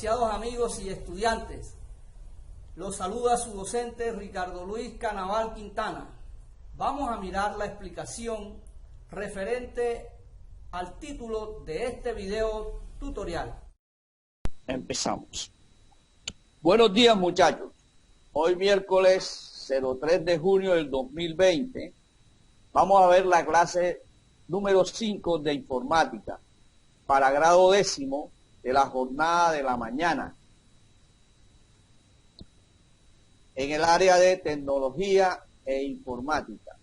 apreciados amigos y estudiantes, los saluda su docente Ricardo Luis Canaval Quintana. Vamos a mirar la explicación referente al título de este video tutorial. Empezamos. Buenos días, muchachos. Hoy miércoles 03 de junio del 2020 vamos a ver la clase número 5 de informática para grado 10º de la jornada de la mañana en el área de tecnología e informática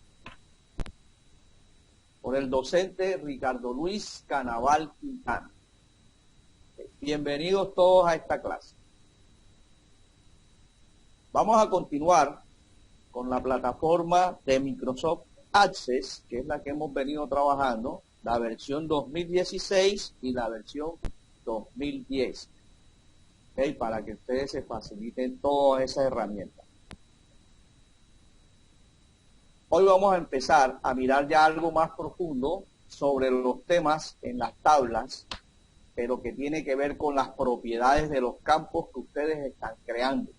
por el docente Ricardo Luis Canaval Quintana. Bienvenidos todos a esta clase. Vamos a continuar con la plataforma de Microsoft Access, que es la que hemos venido trabajando, la versión 2016 y la versión 2010. ¿Okay? Para que ustedes se faciliten todas esas herramientas. Hoy vamos a empezar a mirar ya algo más profundo sobre los temas en las tablas, pero que tiene que ver con las propiedades de los campos que ustedes están creando.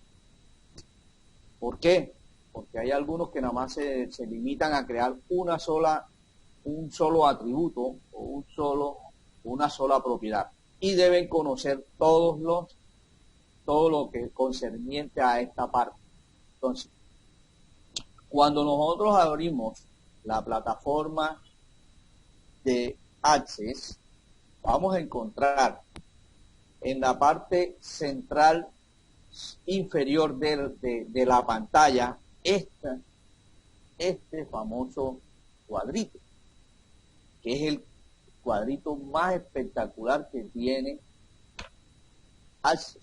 ¿Por qué? Porque hay algunos que nada más se limitan a crear un solo atributo o una sola propiedad. Y deben conocer todo lo que es concerniente a esta parte. Entonces, cuando nosotros abrimos la plataforma de Access, vamos a encontrar en la parte central inferior de la pantalla este famoso cuadrito, que es el cuadrito más espectacular que tiene Access,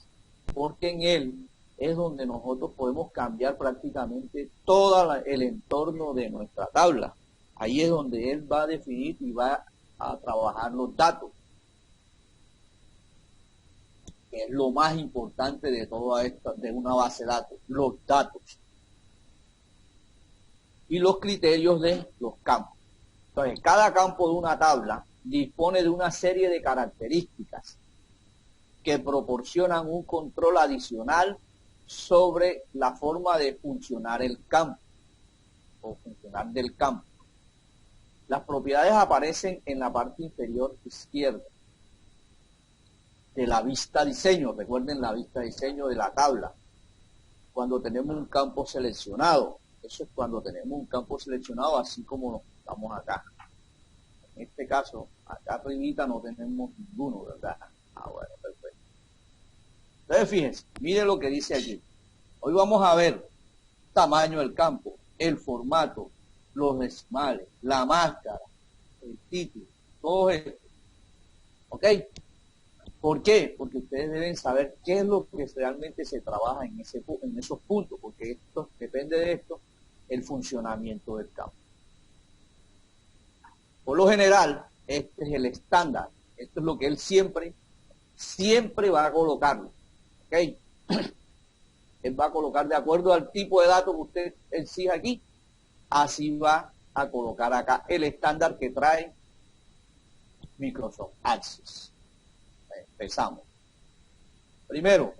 porque en él es donde nosotros podemos cambiar prácticamente todo el entorno de nuestra tabla. Ahí es donde él va a definir y va a trabajar los datos, que es lo más importante de toda esta, de una base de datos, los datos y los criterios de los campos. Entonces, cada campo de una tabla dispone de una serie de características que proporcionan un control adicional sobre la forma de funcionar el campo o funcionar del campo. Las propiedades aparecen en la parte inferior izquierda de la vista diseño. Recuerden la vista diseño de la tabla. Cuando tenemos un campo seleccionado, eso es cuando tenemos un campo seleccionado así como estamos acá. En este caso, acá arribita no tenemos ninguno, ¿verdad? Bueno, perfecto. Entonces, fíjense, miren lo que dice aquí. Hoy vamos a ver tamaño del campo, el formato, los decimales, la máscara, el título, todo esto. ¿Ok? ¿Por qué? Porque ustedes deben saber qué es lo que realmente se trabaja en esos puntos, porque esto depende de esto, el funcionamiento del campo. Por lo general, este es el estándar. Esto es lo que él siempre va a colocarlo. ¿Ok? Él va a colocar de acuerdo al tipo de datos que usted exige aquí, así va a colocar acá el estándar que trae Microsoft Access. Empezamos. Primero,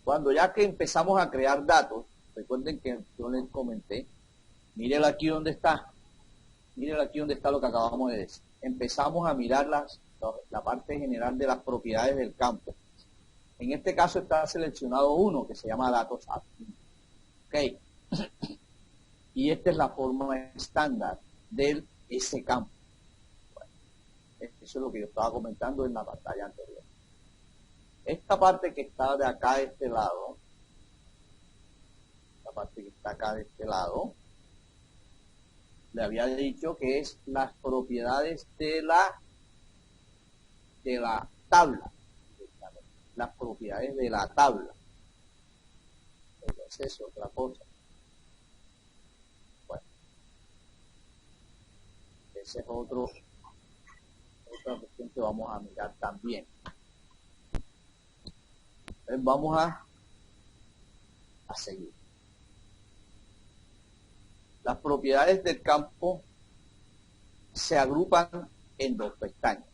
cuando ya que empezamos a crear datos, recuerden que yo les comenté, mírenlo aquí donde está, mírenlo aquí donde está lo que acabamos de decir. Empezamos a mirar la parte general de las propiedades del campo. En este caso está seleccionado uno que se llama datos admin. Ok. Y esta es la forma estándar de ese campo. Bueno, eso es lo que yo estaba comentando en la pantalla anterior. Esta parte que está de acá de este lado, la parte que está acá de este lado, le había dicho que es las propiedades de la tabla. Las propiedades de la tabla. Entonces es otra cosa. Bueno, ese es otra cuestión que vamos a mirar también. Entonces vamos a seguir. Las propiedades del campo se agrupan en dos pestañas.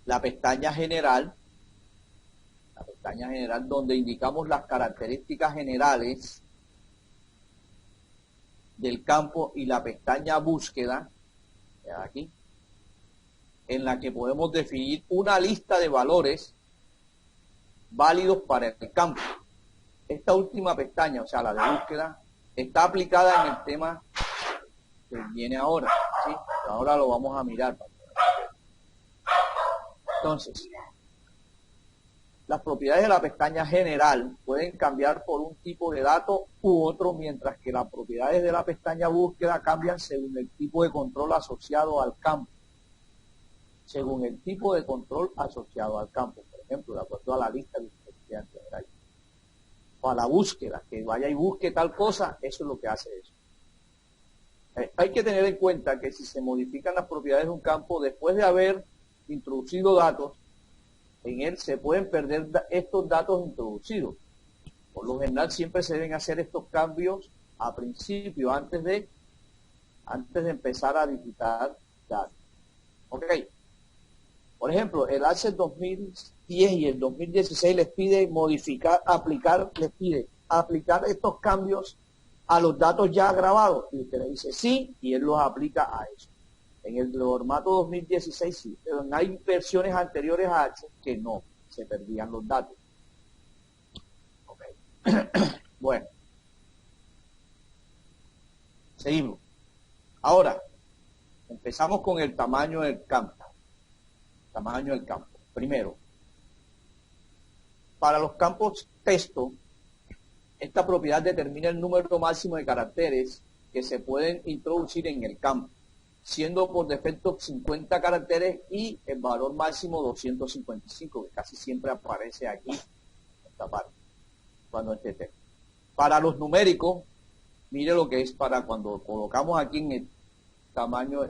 La pestaña general pestaña general, donde indicamos las características generales del campo, y la pestaña búsqueda, aquí, en la que podemos definir una lista de valores válidos para el campo. Esta última pestaña, o sea, la de búsqueda, está aplicada en el tema que viene ahora, ¿sí? Ahora lo vamos a mirar. Entonces, las propiedades de la pestaña general pueden cambiar por un tipo de dato u otro, mientras que las propiedades de la pestaña búsqueda cambian según el tipo de control asociado al campo. Según el tipo de control asociado al campo. Por ejemplo, de acuerdo a la lista que usted quiera tener ahí. O a la búsqueda, que vaya y busque tal cosa, eso es lo que hace eso. Hay que tener en cuenta que si se modifican las propiedades de un campo, después de haber introducido datos, en él se pueden perder estos datos introducidos. Por lo general siempre se deben hacer estos cambios a principio, antes de empezar a digitar datos. Ok. Por ejemplo, el ACES 2010 y el 2016 les pide aplicar estos cambios a los datos ya grabados. Y usted le dice sí, y él los aplica a eso. En el formato 2016 sí, pero hay versiones anteriores a ACES que no, se perdían los datos. Okay. Bueno, seguimos. Ahora, empezamos con el tamaño del campo. Tamaño del campo. Primero, para los campos texto, esta propiedad determina el número máximo de caracteres que se pueden introducir en el campo, siendo por defecto 50 caracteres y el valor máximo 255, que casi siempre aparece aquí, en esta parte, cuando este texto. Para los numéricos, mire lo que es para cuando colocamos aquí en el tamaño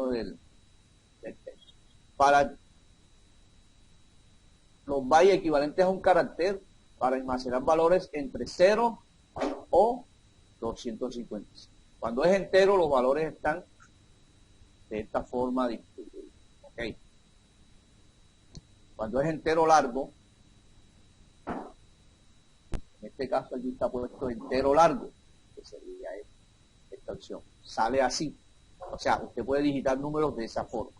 del texto. Para los bytes equivalentes a un carácter, para almacenar valores entre 0 o 255. Cuando es entero, los valores están de esta forma distribuidos. ¿Okay? Cuando es entero largo, en este caso allí está puesto entero largo, que sería esta opción. Sale así. O sea, usted puede digitar números de esa forma.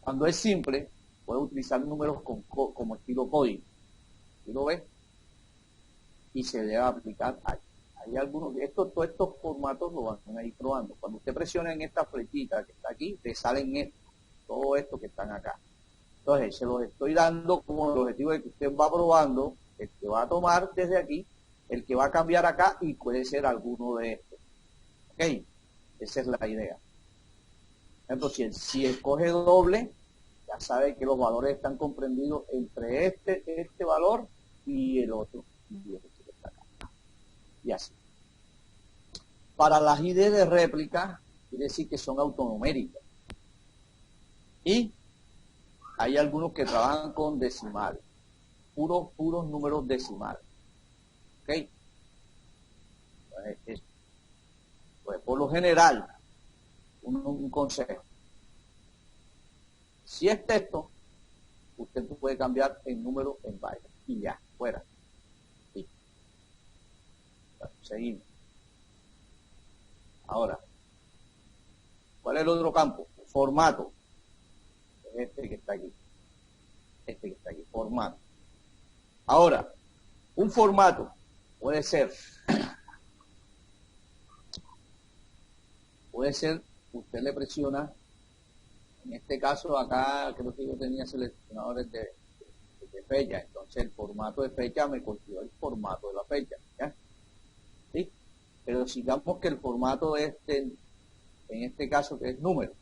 Cuando es simple, puede utilizar números como estilo código. ¿Sí lo ve? Y se debe aplicar aquí. Hay algunos, todos estos formatos lo van a ir probando. Cuando usted presiona en esta flechita que está aquí, te salen todo esto que están acá. Entonces, se los estoy dando como el objetivo de que usted va probando, el que va a tomar desde aquí, el que va a cambiar acá, y puede ser alguno de estos. ¿Ok? Esa es la idea. Por ejemplo, si escoge doble, ya sabe que los valores están comprendidos entre este valor y el otro. Y así. Para las ID de réplica, quiere decir que son autonoméricas. Y hay algunos que trabajan con decimales, puros números decimales. ¿Ok? Pues por lo general, un consejo. Si es texto, usted puede cambiar el número en byte y ya, fuera. Sí. Bueno, seguimos. Ahora, ¿cuál es el otro campo? Formato. Este que está aquí. Formato. Ahora, un formato puede ser, usted le presiona, en este caso acá creo que yo tenía seleccionadores de fecha, entonces el formato de fecha me cogió el formato de la fecha, ¿ya? ¿Sí? Pero digamos que el formato en este caso que es número,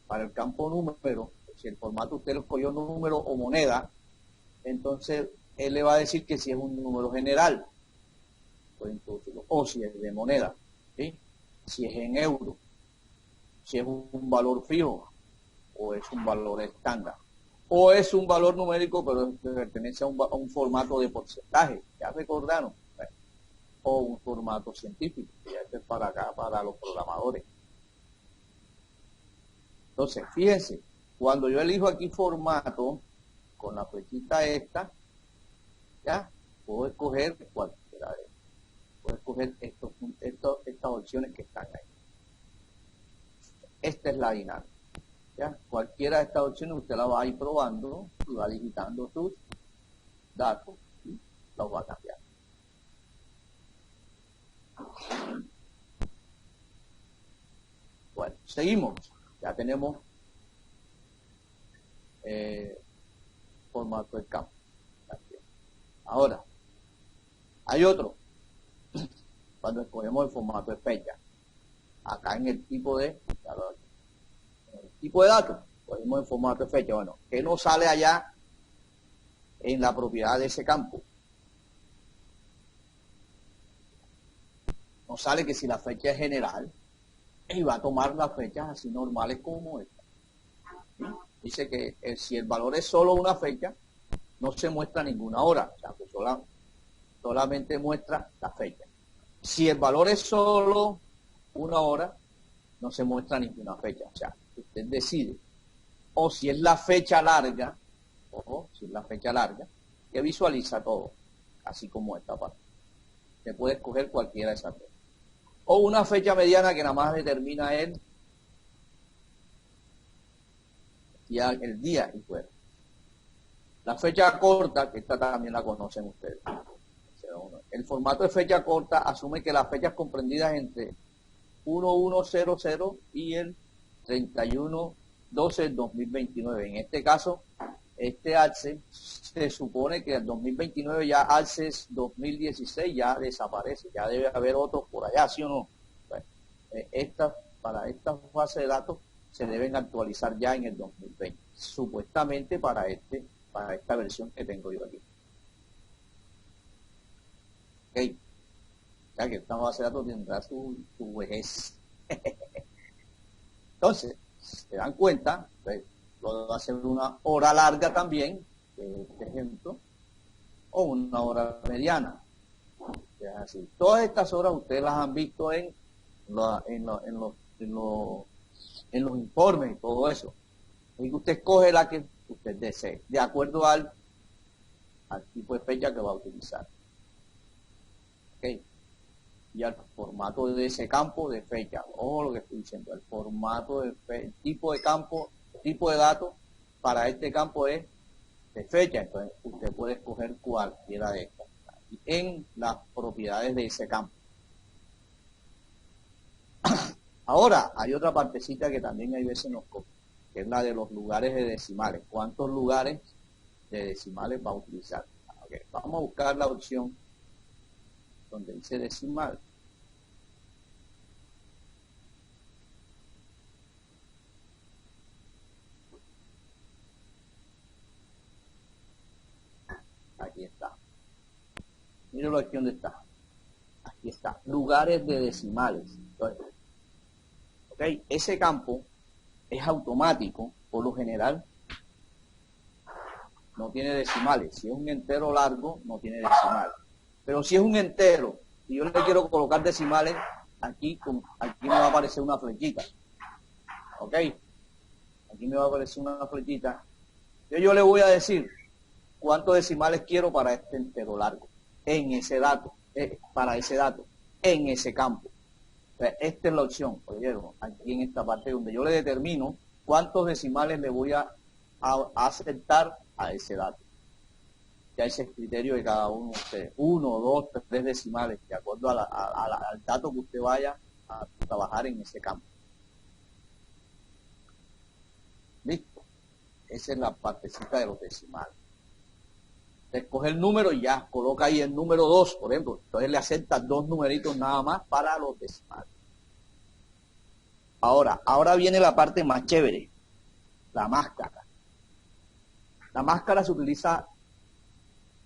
para el campo número, si el formato usted lo escogió número o moneda, entonces él le va a decir que si es un número general, puede introducirlo, o si es de moneda, ¿sí? Si es en euro, si es un valor fijo, o es un valor estándar, o es un valor numérico, pero pertenece a un formato de porcentaje, ya recordaron, o un formato científico, que ya es para acá, para los programadores. Entonces, fíjense, cuando yo elijo aquí formato, con la flechita esta, ¿ya? Puedo escoger cualquiera de ellos. Puedo escoger estas opciones que están ahí. Esta es la dinámica, ¿ya? Cualquiera de estas opciones usted la va a ir probando y va digitando sus datos y los va a cambiar. Bueno, seguimos. Ya tenemos formato de campo. Ahora, hay otro. Cuando escogemos el formato de fecha, acá en el tipo de datos, escogemos el formato de fecha. Bueno, ¿qué nos sale allá en la propiedad de ese campo? Nos sale que si la fecha es general, y va a tomar las fechas así normales como esta. ¿Sí? Dice que si el valor es solo una fecha, no se muestra ninguna hora, o sea, que solamente muestra la fecha. Si el valor es solo una hora, no se muestra ninguna fecha, o sea, usted decide. O si es la fecha larga, que visualiza todo, así como esta parte. Se puede escoger cualquiera de esas dos. O una fecha mediana que nada más determina el día y fuera. La fecha corta, que esta también la conocen ustedes. El formato de fecha corta asume que las fechas comprendidas entre 1100 y el 31/12/2029. En este caso, este ALCE se supone que el 2029 ya ALCES 2016 ya desaparece, ya debe haber otros por allá, ¿sí o no? Bueno, para esta fase de datos se deben actualizar ya en el 2020, supuestamente para esta versión que tengo yo aquí. Ok, ya que esta base de datos tendrá su vejez. Entonces, se dan cuenta, puedo hacer una hora larga también, este ejemplo, o una hora mediana. Es así. Todas estas horas ustedes las han visto en los informes y todo eso. Y usted escoge la que usted desee, de acuerdo al tipo de fecha que va a utilizar. Okay. Y al formato de ese campo de fecha, o lo que estoy diciendo, el formato tipo de campo, tipo de datos para este campo es de fecha, entonces usted puede escoger cualquiera de estas en las propiedades de ese campo. Ahora, hay otra partecita que también hay veces nos coge, que es la de los lugares de decimales. ¿Cuántos lugares de decimales va a utilizar? Okay. Vamos a buscar la opción donde dice decimal. Aquí está. Mírenlo aquí donde está. Aquí está. Lugares de decimales. Entonces, okay, ese campo es automático, por lo general, no tiene decimales. Si es un entero largo, no tiene decimales. Pero si es un entero y yo le quiero colocar decimales, aquí me va a aparecer una flechita. ¿Ok? Aquí me va a aparecer una flechita. Yo le voy a decir cuántos decimales quiero para este entero largo, en ese dato, para ese dato, en ese campo. Esta es la opción, ¿oyeron? Aquí en esta parte donde yo le determino cuántos decimales le voy a aceptar a ese dato. Ya ese es criterio de cada uno de ustedes. 1, 2, 3 decimales, de acuerdo al dato que usted vaya a trabajar en ese campo. ¿Listo? Esa es la partecita de los decimales. Escoge el número y ya coloca ahí el número 2, por ejemplo. Entonces le acepta 2 numeritos nada más para los decimales. Ahora viene la parte más chévere, la máscara. La máscara se utiliza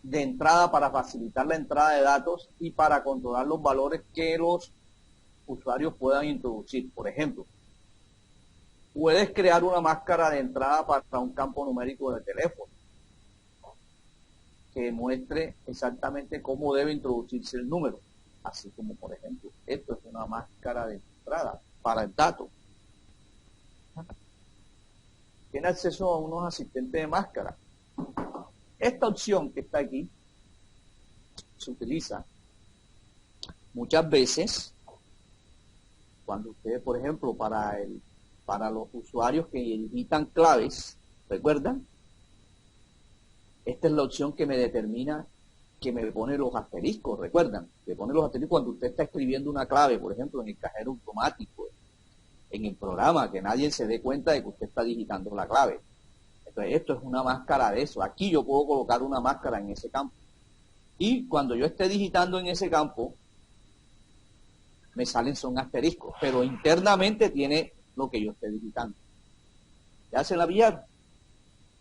de entrada para facilitar la entrada de datos y para controlar los valores que los usuarios puedan introducir. Por ejemplo, puedes crear una máscara de entrada para un campo numérico de teléfono que muestre exactamente cómo debe introducirse el número. Así como, por ejemplo, esto es una máscara de entrada para el dato. Tiene acceso a unos asistentes de máscara. Esta opción que está aquí se utiliza muchas veces cuando ustedes, por ejemplo, para los usuarios que digitan claves, ¿recuerdan? Esta es la opción que me determina, que me pone los asteriscos, ¿recuerdan? Que pone los asteriscos cuando usted está escribiendo una clave, por ejemplo, en el cajero automático, en el programa, que nadie se dé cuenta de que usted está digitando la clave. Entonces, esto es una máscara de eso. Aquí yo puedo colocar una máscara en ese campo. Y cuando yo esté digitando en ese campo, me salen son asteriscos, pero internamente tiene lo que yo esté digitando. ¿Ya se la pillaron?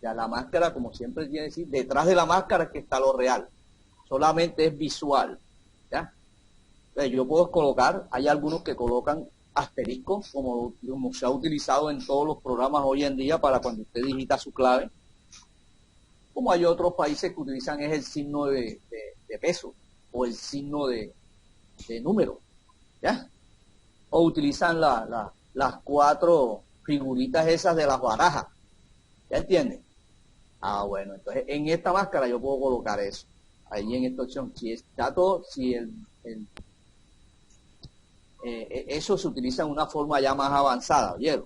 Ya la máscara, como siempre quiere decir, detrás de la máscara es que está lo real. Solamente es visual. ¿Ya? Entonces, yo puedo colocar, hay algunos que colocan asteriscos, como se ha utilizado en todos los programas hoy en día para cuando usted digita su clave. Como hay otros países que utilizan es el signo de peso o el signo de número. ¿Ya? O utilizan las 4 figuritas esas de las barajas. ¿Ya entienden? Ah, bueno, entonces en esta máscara yo puedo colocar eso. Ahí en esta opción, si está todo, si eso se utiliza en una forma ya más avanzada, ¿vieron?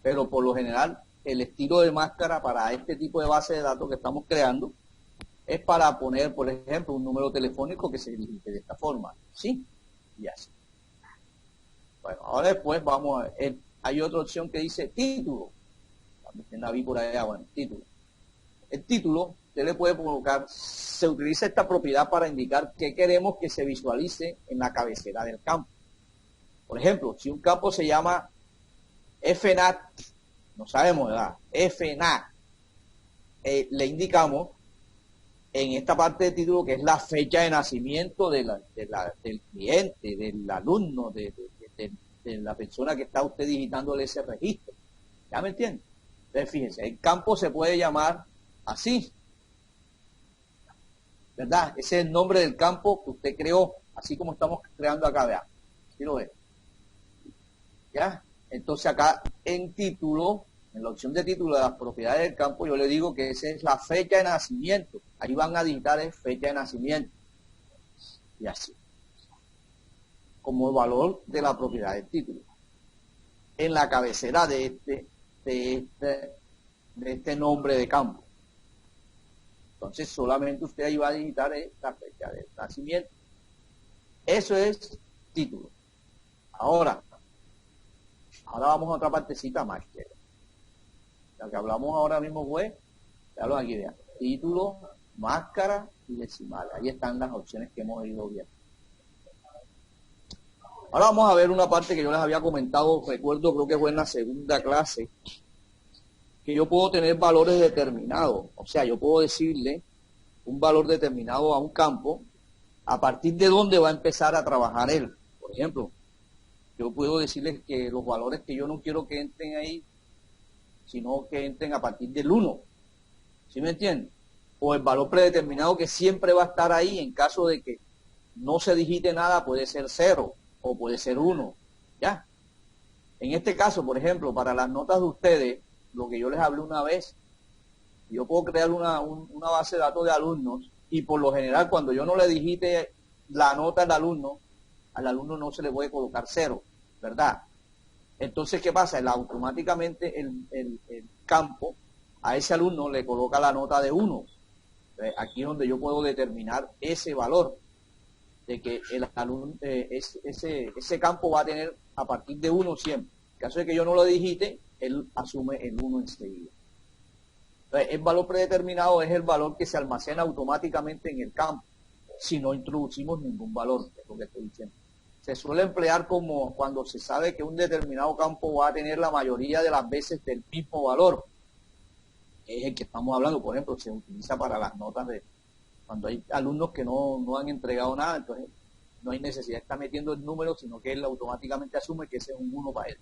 Pero por lo general, el estilo de máscara para este tipo de base de datos que estamos creando es para poner, por ejemplo, un número telefónico que se digite de esta forma, ¿sí? Y así. Bueno, ahora después vamos a ver, hay otra opción que dice título. La vi por allá, bueno, título. El título, usted le puede colocar, se utiliza esta propiedad para indicar qué queremos que se visualice en la cabecera del campo. Por ejemplo, si un campo se llama FNAT, no sabemos, ¿verdad? FNAT, le indicamos en esta parte de título que es la fecha de nacimiento del cliente, del alumno, de la persona que está usted digitándole ese registro. ¿Ya me entiende? Entonces, fíjense, el campo se puede llamar así, ¿verdad? Ese es el nombre del campo que usted creó, así como estamos creando acá, vean. ¿Sí lo ve? ¿Ya? Entonces acá en título, en la opción de título de las propiedades del campo, yo le digo que esa es la fecha de nacimiento. Ahí van a digitar fecha de nacimiento. Y así. Como el valor de la propiedad del título. En la cabecera de este nombre de campo. Entonces solamente usted ahí va a digitar la fecha de nacimiento. Eso es título. Ahora vamos a otra partecita más que la que hablamos ahora mismo fue, ya lo aquí vean, título, máscara y decimal. Ahí están las opciones que hemos ido viendo. Ahora vamos a ver una parte que yo les había comentado, recuerdo, creo que fue en la segunda clase, que yo puedo tener valores determinados. O sea, yo puedo decirle un valor determinado a un campo, a partir de dónde va a empezar a trabajar él. Por ejemplo, yo puedo decirles que los valores que yo no quiero que entren ahí, sino que entren a partir del 1. ¿Sí me entienden? O el valor predeterminado que siempre va a estar ahí en caso de que no se digite nada, puede ser 0 o puede ser 1. ¿Ya? En este caso, por ejemplo, para las notas de ustedes, lo que yo les hablé una vez, yo puedo crear una base de datos de alumnos y por lo general cuando yo no le digite la nota al alumno no se le puede colocar 0, ¿verdad? Entonces, ¿qué pasa? Automáticamente el campo a ese alumno le coloca la nota de 1. Aquí es donde yo puedo determinar ese valor de que el alumno, ese campo va a tener a partir de 1 siempre. En caso de que yo no lo digite, él asume el 1 enseguida. Entonces, el valor predeterminado es el valor que se almacena automáticamente en el campo, si no introducimos ningún valor, es lo que estoy diciendo. Se suele emplear como cuando se sabe que un determinado campo va a tener la mayoría de las veces del mismo valor. Es el que estamos hablando, por ejemplo, se utiliza para las notas de cuando hay alumnos que no han entregado nada, entonces no hay necesidad de estar metiendo el número, sino que él automáticamente asume que ese es un 1 para él.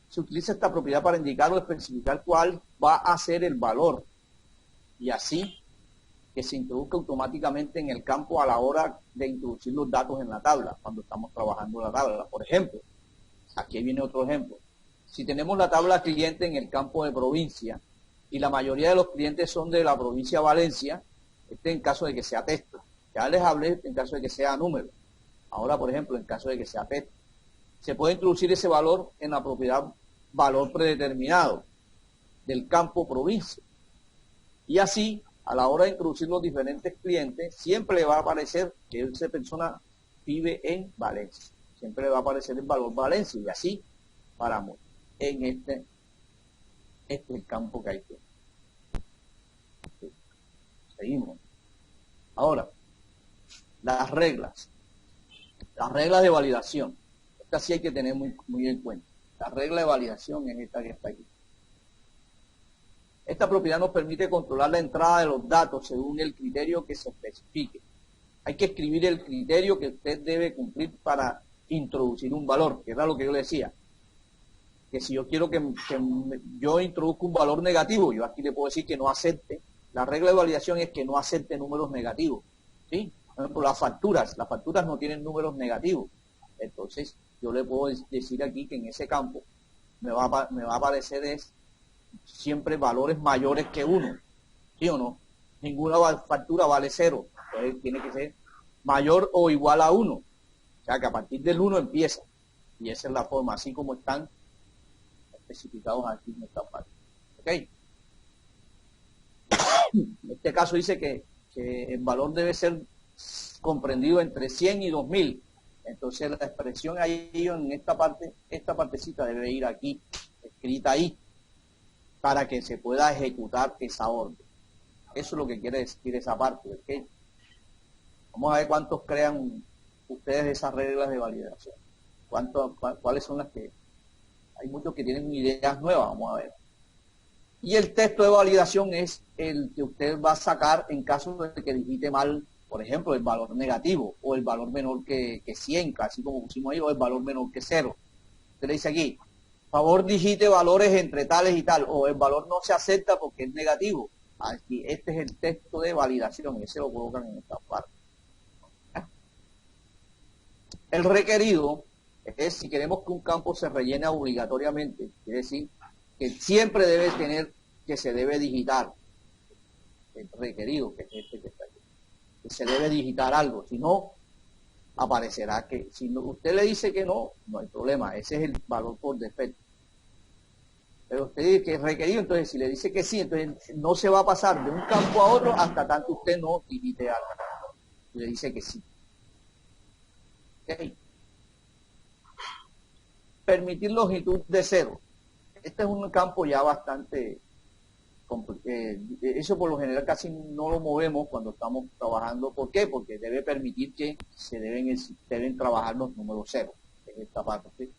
Se utiliza esta propiedad para indicar o especificar cuál va a ser el valor y así que se introduzca automáticamente en el campo a la hora de introducir los datos en la tabla, cuando estamos trabajando la tabla. Por ejemplo, aquí viene otro ejemplo. Si tenemos la tabla cliente en el campo de provincia y la mayoría de los clientes son de la provincia de Valencia, Este en caso de que sea texto. Ya les hablé en caso de que sea número. Ahora, por ejemplo, en caso de que sea texto. Se puede introducir ese valor en la propiedad valor predeterminado del campo provincia. Y así, a la hora de introducir los diferentes clientes, siempre le va a aparecer que esa persona vive en Valencia. Siempre le va a aparecer el valor Valencia. Y así paramos en este es el campo que hay que. Seguimos. Ahora, las reglas de validación. Esta sí hay que tener muy en cuenta. La regla de validación es esta que está aquí. Esta propiedad nos permite controlar la entrada de los datos según el criterio que se especifique. Hay que escribir el criterio que usted debe cumplir para introducir un valor, que era lo que yo le decía. Que si yo quiero que yo introduzca un valor negativo, yo aquí le puedo decir que no acepte. La regla de validación es que no acepte números negativos. ¿Sí? Por ejemplo, las facturas no tienen números negativos. Entonces, yo le puedo decir aquí que en ese campo me va a aparecer siempre valores mayores que 1. ¿Sí o no? Ninguna factura vale 0. Entonces, tiene que ser mayor o igual a 1. O sea, que a partir del 1 empieza. Y esa es la forma, así como están especificados aquí en esta parte. ¿Ok? En este caso dice que el valor debe ser comprendido entre 100 y 2000. Entonces la expresión ahí en esta partecita debe ir aquí, escrita ahí, para que se pueda ejecutar esa orden. Eso es lo que quiere decir esa parte. ¿Okay? Vamos a ver cuántos crean ustedes esas reglas de validación. ¿Cuáles son las que? Hay muchos que tienen ideas nuevas, vamos a ver. Y el texto de validación es el que usted va a sacar en caso de que digite mal, por ejemplo, el valor negativo o el valor menor que 100, así como pusimos ahí, o el valor menor que 0. Usted le dice aquí, favor digite valores entre tales y tal, o el valor no se acepta porque es negativo. Aquí, este es el texto de validación, ese lo colocan en esta parte. El requerido es si queremos que un campo se rellene obligatoriamente, quiere decir que siempre debe tener, que se debe digitar, el requerido, que es este que está aquí, que se debe digitar algo, si no, aparecerá que, si usted le dice que no, no hay problema, ese es el valor por defecto. Pero usted dice que es requerido, entonces si le dice que sí, entonces no se va a pasar de un campo a otro hasta tanto usted no digite algo. Le dice que sí. ¿Okay? Permitir longitud de 0. Este es un campo ya bastante eso por lo general casi no lo movemos cuando estamos trabajando. ¿Por qué? Porque debe permitir que deben trabajar los números 0 en esta parte. ¿Sí?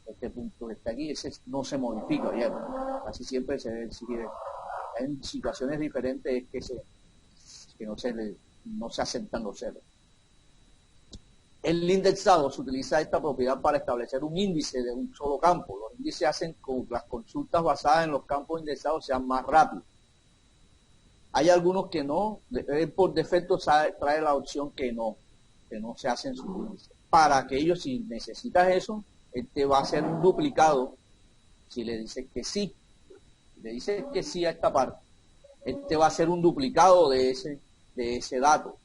Este punto que está aquí, ese no se modifica ya, ¿no? Casi siempre se debe seguir. En situaciones diferentes es que no se aceptan los 0. El indexado se utiliza esta propiedad para establecer un índice de un solo campo. Los índices hacen que las consultas basadas en los campos indexados sean más rápidas. Hay algunos que no, por defecto trae la opción que no se hacen sus índices. Para aquellos, si necesitas eso, este va a ser un duplicado. Si le dices que sí, si le dices que sí a esta parte, este va a ser un duplicado de ese dato.